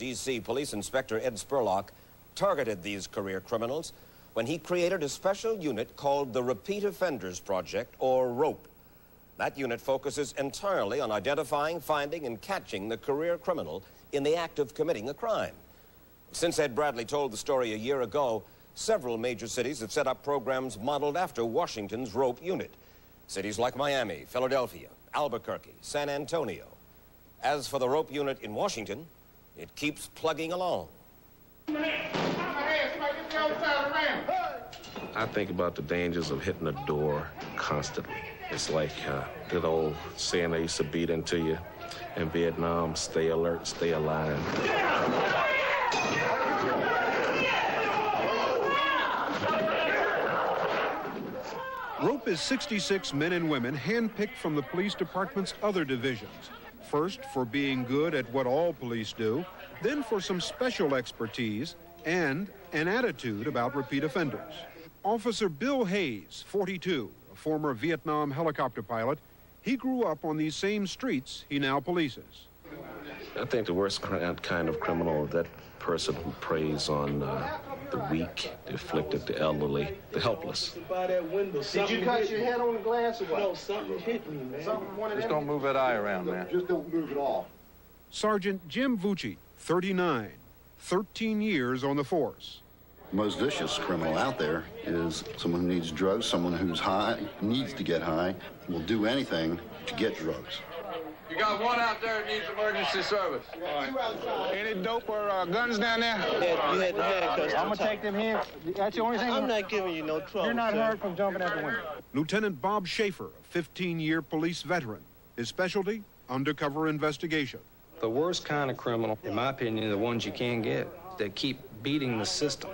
D.C. Police Inspector Ed Spurlock targeted these career criminals when he created a special unit called the Repeat Offenders Project, or ROP. That unit focuses entirely on identifying, finding, and catching the career criminal in the act of committing a crime. Since Ed Bradley told the story a year ago, several major cities have set up programs modeled after Washington's ROP unit. Cities like Miami, Philadelphia, Albuquerque, San Antonio. As for the ROP unit in Washington, it keeps plugging along. I think about the dangers of hitting a door constantly. It's like that old saying they used to beat into you in Vietnam: stay alert, stay alive. ROP is 66 men and women handpicked from the police department's other divisions. First, for being good at what all police do, then for some special expertise and an attitude about repeat offenders. Officer Bill Hayes, 42, a former Vietnam helicopter pilot, he grew up on these same streets he now polices. I think the worst kind of criminal is that person who preys on the weak, the afflicted, the elderly, the helpless. Did you cut your head on the glass or what? No, something hit me, man. Just don't move that eye around, man. Just don't move it off. Sergeant Jim Vucci, 39, 13 years on the force. The most vicious criminal out there is someone who needs drugs, someone who's high, needs to get high, will do anything to get drugs. You got one out there that needs emergency service. All right. Any dope or guns down there? Yeah, you had the handcuffs. I'm going to take them here. That's the only thing. I'm not giving you no trouble. You're not sir. hurt from jumping out the window. Lieutenant Bob Schaefer, a 15-year police veteran. His specialty, undercover investigation. The worst kind of criminal, in my opinion, are the ones you can't get. They keep beating the system.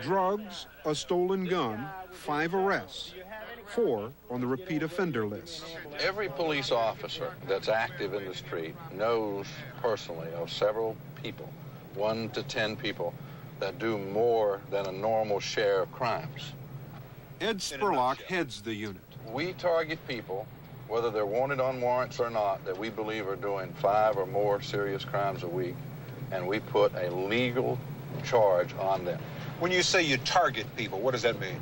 Drugs, a stolen gun, 5 arrests, 4 on the repeat offender list. Every police officer that's active in the street knows personally of several people, 1 to 10 people, that do more than a normal share of crimes. Ed Spurlock heads the unit. We target people, whether they're wanted on warrants or not, that we believe are doing 5 or more serious crimes a week, and we put a legal charge on them. When you say you target people, what does that mean?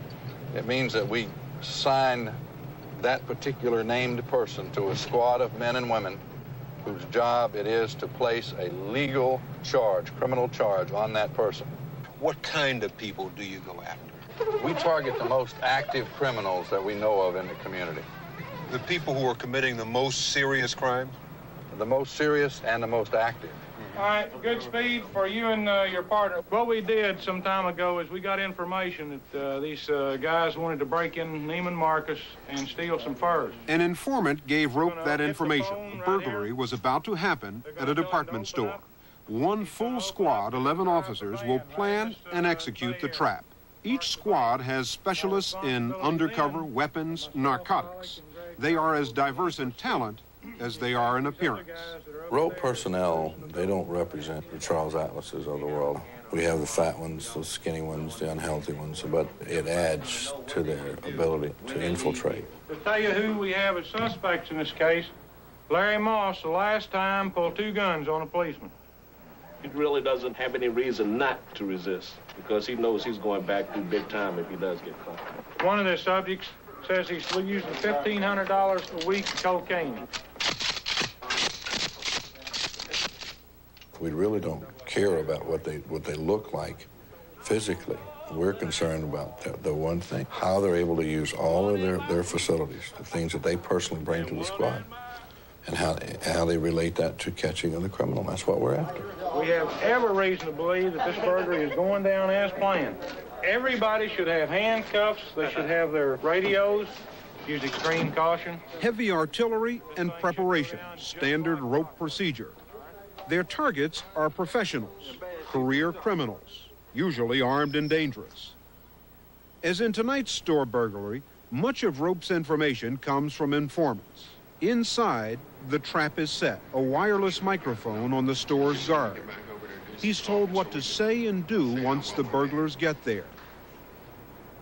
It means that we assign that particular named person to a squad of men and women whose job it is to place a legal charge, criminal charge, on that person. What kind of people do you go after? We target the most active criminals that we know of in the community. The people who are committing the most serious crimes? The most serious and the most active. All right, good speed for you and your partner. What we did some time ago is we got information that these guys wanted to break in Neiman Marcus and steal some furs. An informant gave ROP that information. A burglary was about to happen at a department store. One full squad, 11 officers, will plan and execute the trap. Each squad has specialists in undercover, weapons, narcotics. They are as diverse in talent as they are in appearance. ROP personnel, they don't represent the Charles Atlases of the world. We have the fat ones, the skinny ones, the unhealthy ones, but it adds to their ability to infiltrate. To tell you who we have as suspects in this case, Larry Moss, the last time, pulled 2 guns on a policeman. He really doesn't have any reason not to resist because he knows he's going back through big time if he does get caught. One of the subjects says he's using $1,500 a week of cocaine. We really don't care about what they look like physically. We're concerned about the one thing, how they're able to use all of their facilities, the things that they personally bring to the squad, and how they relate that to catching of the criminal. That's what we're after. We have every reason to believe that this burglary is going down as planned. Everybody should have handcuffs. They should have their radios. Use extreme caution. Heavy artillery and preparation, standard ROP procedure. Their targets are professionals, career criminals, usually armed and dangerous. As in tonight's store burglary, much of ROP's information comes from informants. Inside, the trap is set, a wireless microphone on the store's guard. He's told what to say and do once the burglars get there.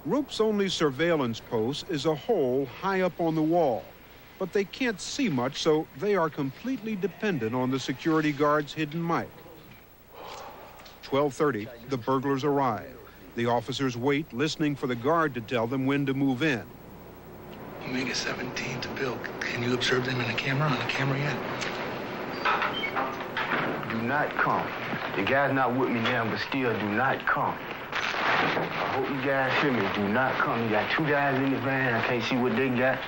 ROP's only surveillance post is a hole high up on the wall, but they can't see much, so they are completely dependent on the security guard's hidden mic. 12:30, the burglars arrive. The officers wait, listening for the guard to tell them when to move in. Omega 17 to Bill. Can you observe them on the camera yet? Do not come. The guy's not with me now, but still do not come. I hope you guys hear me. Do not come. You got 2 guys in the van. I can't see what they got.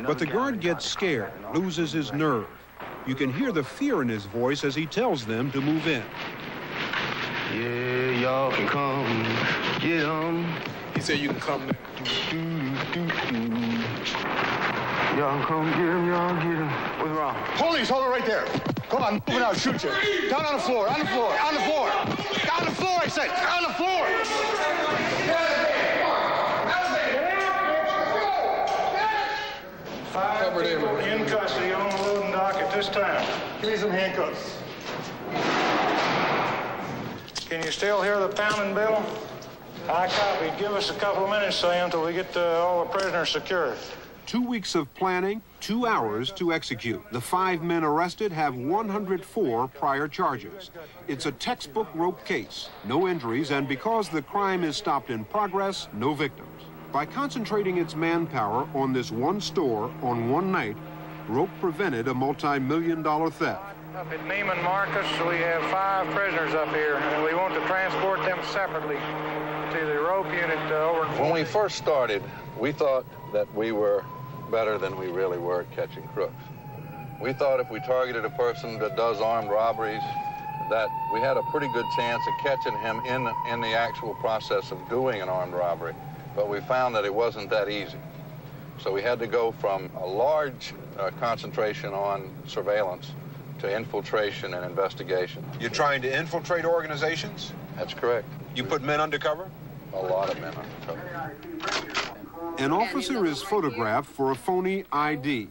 But the guard gets scared, loses his nerve. You can hear the fear in his voice as he tells them to move in. Yeah, y'all can come. Get 'em. He said you can come. Y'all come get him, y'all get him. What's wrong? Police, hold it right there. Come on, move it out, shoot you. Down on the floor, on the floor, on the floor. Down the floor, I said, on the floor. Five people in custody on the loading dock at this time. Give me some handcuffs. Can you still hear the pounding, Bill? I copy. Give us a couple of minutes, say, until we get all the prisoners secured. 2 weeks of planning, 2 hours to execute. The 5 men arrested have 104 prior charges. It's a textbook rope case. No injuries, and because the crime is stopped in progress, no victims. By concentrating its manpower on this one store on one night, Rope prevented a multi-million-dollar theft. Up at Neiman Marcus, we have 5 prisoners up here, and we want to transport them separately to the rope unit over. When we first started, we thought that we were better than we really were at catching crooks. We thought if we targeted a person that does armed robberies, that we had a pretty good chance of catching him in the actual process of doing an armed robbery. But we found that it wasn't that easy. So we had to go from a large concentration on surveillance to infiltration and investigation. You're trying to infiltrate organizations? That's correct. You put men undercover? A lot of men undercover. An officer is photographed for a phony ID.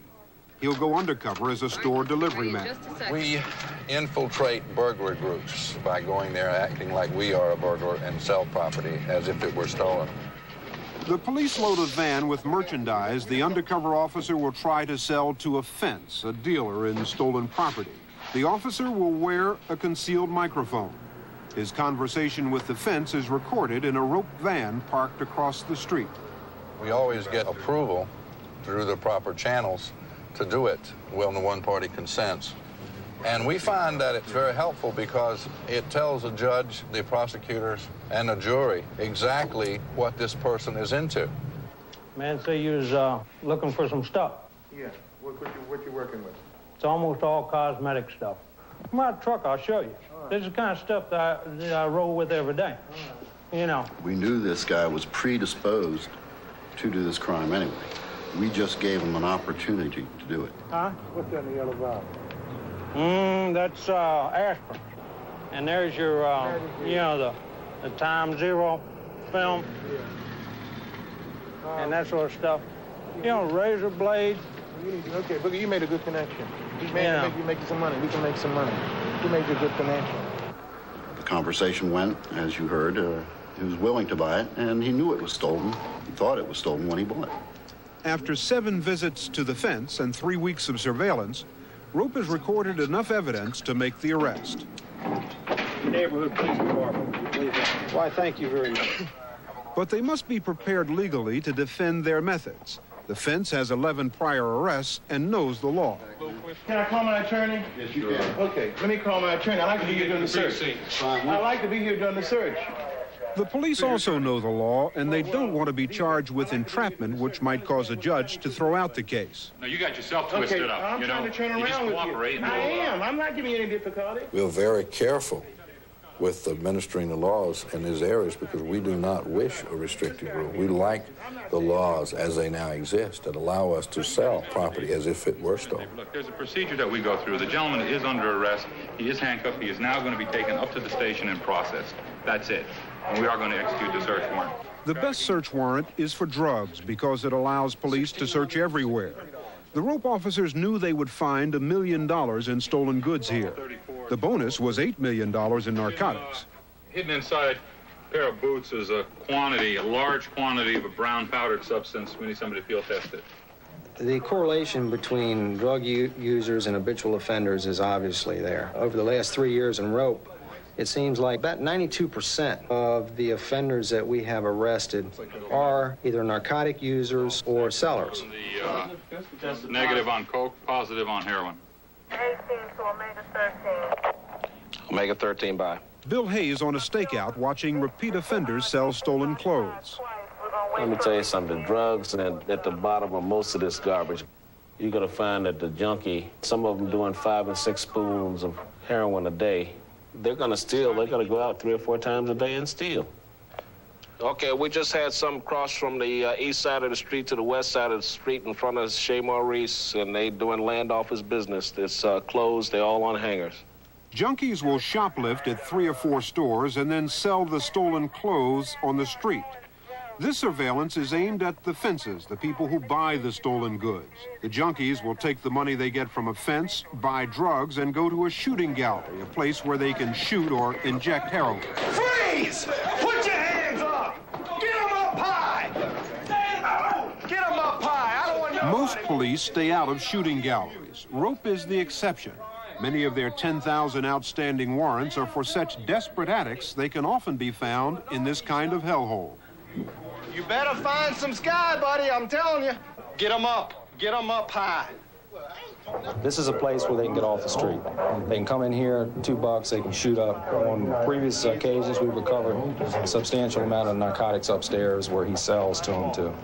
He'll go undercover as a store delivery man. We infiltrate burglary groups by going there acting like we are a burglar and sell property as if it were stolen. The police load a van with merchandise the undercover officer will try to sell to a fence, a dealer in stolen property. The officer will wear a concealed microphone. His conversation with the fence is recorded in a rope van parked across the street. We always get approval through the proper channels to do it when the one party consents. And we find that it's very helpful because it tells the judge, the prosecutors, and the jury exactly what this person is into. Man say you was looking for some stuff. Yeah, what you working with? It's almost all cosmetic stuff. Come out of the truck, I'll show you. This is the kind of stuff that I roll with every day. You know. We knew this guy was predisposed to do this crime anyway. We just gave him an opportunity to do it. Huh? What's that in the yellow bottle? That's aspirin. And there's your, you know, the time zero film. Yeah. And that sort of stuff. You know, razor blades. Okay, Boogie, you made a good connection. You make you some money. We can make some money. You made a good connection. The conversation went, as you heard, he was willing to buy it, and he knew it was stolen. He thought it was stolen when he bought it. After 7 visits to the fence and 3 weeks of surveillance, Rope has recorded enough evidence to make the arrest. Neighborhood Police Department. Why, thank you very much. But they must be prepared legally to defend their methods. The fence has 11 prior arrests and knows the law. Can I call my attorney? Yes, you can. Okay, let me call my attorney. I'd like to be here during the search. I'd like to be here during the search. The police also know the law, and they don't want to be charged with entrapment, which might cause a judge to throw out the case. No, you got yourself twisted up. I'm trying to turn around with you. I am. I'm not giving you any difficulty. We're very careful with administering the laws in these areas because we do not wish a restrictive rule. We like the laws as they now exist that allow us to sell property as if it were stolen. Look, there's a procedure that we go through. The gentleman is under arrest. He is handcuffed. He is now going to be taken up to the station and processed. That's it. And we are going to execute the search warrant. The best search warrant is for drugs because it allows police to search everywhere. The Rope officers knew they would find $1 million in stolen goods here. The bonus was $8 million in narcotics. Hidden inside a pair of boots is a large quantity of a brown powdered substance. We need somebody to field test it. The correlation between drug users and habitual offenders is obviously there. Over the last 3 years in Rope, It seems like about 92% of the offenders that we have arrested are either narcotic users or sellers. The negative on coke, positive on heroin. 18 to omega-13. Omega-13 by. Bill Hayes on a stakeout watching repeat offenders sell stolen clothes. Let me tell you something, drugs and at the bottom of most of this garbage. You're gonna find that the junkie, some of them doing 5 and 6 spoons of heroin a day, they're gonna steal. They're gonna go out 3 or 4 times a day and steal. Okay, we just had some cross from the east side of the street to the west side of the street in front of Chez Maurice, and they doing land office business. It's closed, they're all on hangers. Junkies will shoplift at 3 or 4 stores and then sell the stolen clothes on the street. This surveillance is aimed at the fences, the people who buy the stolen goods. The junkies will take the money they get from a fence, buy drugs, and go to a shooting gallery, a place where they can shoot or inject heroin. Freeze! Put your hands up! Get them up high! Get them up high! I don't want no... Most police stay out of shooting galleries. Rope is the exception. Many of their 10,000 outstanding warrants are for such desperate addicts they can often be found in this kind of hellhole. You better find some sky, buddy, I'm telling you. Get them up. Get them up high. This is a place where they can get off the street. They can come in here, $2, they can shoot up. On previous occasions, we've recovered a substantial amount of narcotics upstairs where he sells to them, too.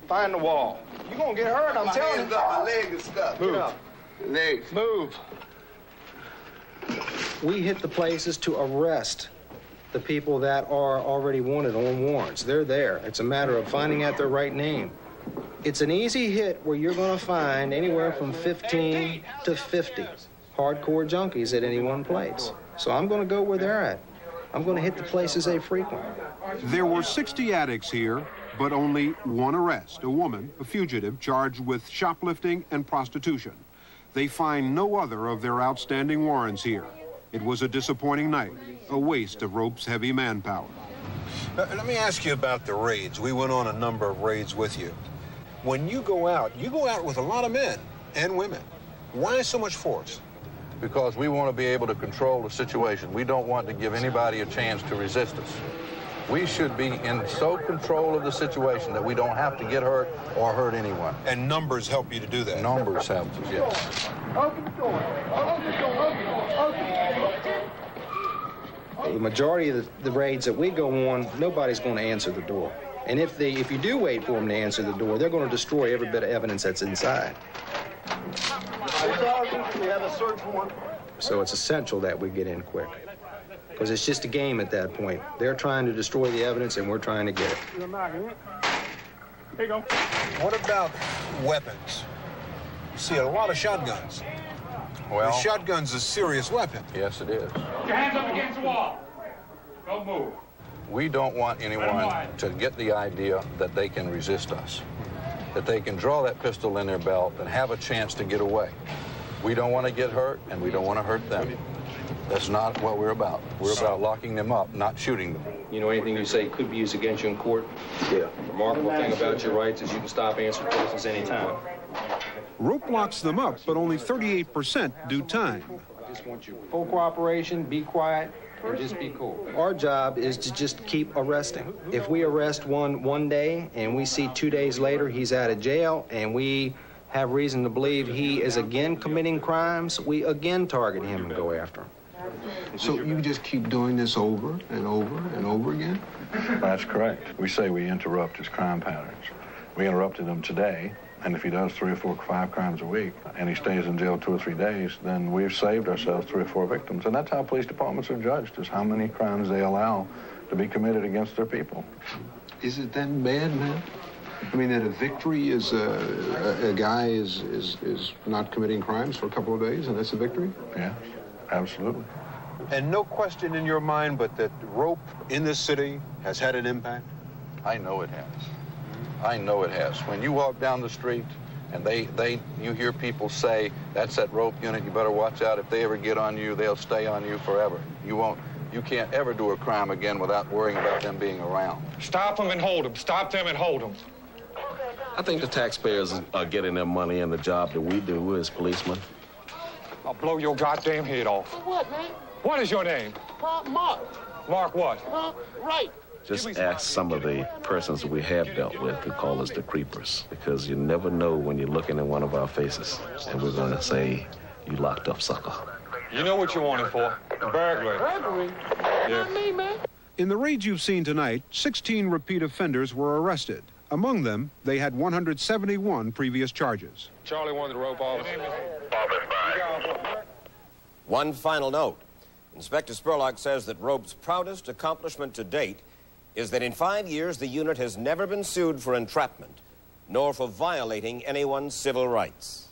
Find the wall. You're going to get hurt, I'm telling you. My leg is stuck. Move. Get up. Legs. Move. We hit the places to arrest the people that are already wanted on warrants. They're there. It's a matter of finding out their right name. It's an easy hit where you're going to find anywhere from 15 to 50 hardcore junkies at any one place. So I'm going to go where they're at. I'm going to hit the places they frequent. There were 60 addicts here, but only 1 arrest, a woman, a fugitive, charged with shoplifting and prostitution. They find no other of their outstanding warrants here. It was a disappointing night, a waste of Rope's heavy manpower. Let me ask you about the raids. We went on a number of raids with you. When you go out with a lot of men and women. Why so much force? Because we want to be able to control the situation. We don't want to give anybody a chance to resist us. We should be in so control of the situation that we don't have to get hurt or hurt anyone. And numbers help you to do that? Numbers help us, yes. Open the door. Open the door. Open the door. Open the door. The majority of the raids that we go on, nobody's going to answer the door. And if you do wait for them to answer the door, they're going to destroy every bit of evidence that's inside. We have a search warrant. So it's essential that we get in quick. Because it's just a game at that point. They're trying to destroy the evidence, and we're trying to get it. Here you go. What about weapons? You see a lot of shotguns. Well, the shotgun's a serious weapon. Yes, it is. Put your hands up against the wall. Don't move. We don't want anyone to get the idea that they can resist us, that they can draw that pistol in their belt and have a chance to get away. We don't want to get hurt, and we don't want to hurt them. That's not what we're about. We're about locking them up, not shooting them. You know, anything you say could be used against you in court? Yeah. The remarkable thing about your rights is you can stop answering questions anytime. Rope locks them up, but only 38% do time. I just want your full cooperation, be quiet, and just be cool. Our job is to just keep arresting. If we arrest one day and we see 2 days later he's out of jail and we have reason to believe he is again committing crimes, we again target him and go after him. So you just keep doing this over and over and over again? That's correct. We say we interrupt his crime patterns. We interrupted him today, and if he does 3 or 4 or 5 crimes a week, and he stays in jail 2 or 3 days, then we've saved ourselves 3 or 4 victims. And that's how police departments are judged, is how many crimes they allow to be committed against their people. Is it then bad, man? I mean, that a victory is a guy is not committing crimes for a couple of days, and that's a victory? Yeah, absolutely. And no question in your mind but that Rope in this city has had an impact? I know it has. I know it has. When you walk down the street and you hear people say, that's that Rope unit, you better watch out. If they ever get on you, they'll stay on you forever. You can't ever do a crime again without worrying about them being around. Stop them and hold them. Stop them and hold them. I think the taxpayers are getting their money in the job that we do as policemen. I'll blow your goddamn head off. For what, man? What is your name? Mark. Mark what? Right. Just ask some of the persons we have dealt with to call us the creepers, because you never know when you're looking in one of our faces, and we're going to say, you locked up, sucker. You know what you're wanted for? Burglary. Burglary? Yeah. Not me, man. In the raids you've seen tonight, 16 repeat offenders were arrested. Among them, they had 171 previous charges. Charlie wanted the rope off. One final note. Inspector Spurlock says that Rope's proudest accomplishment to date is that in 5 years the unit has never been sued for entrapment, nor for violating anyone's civil rights.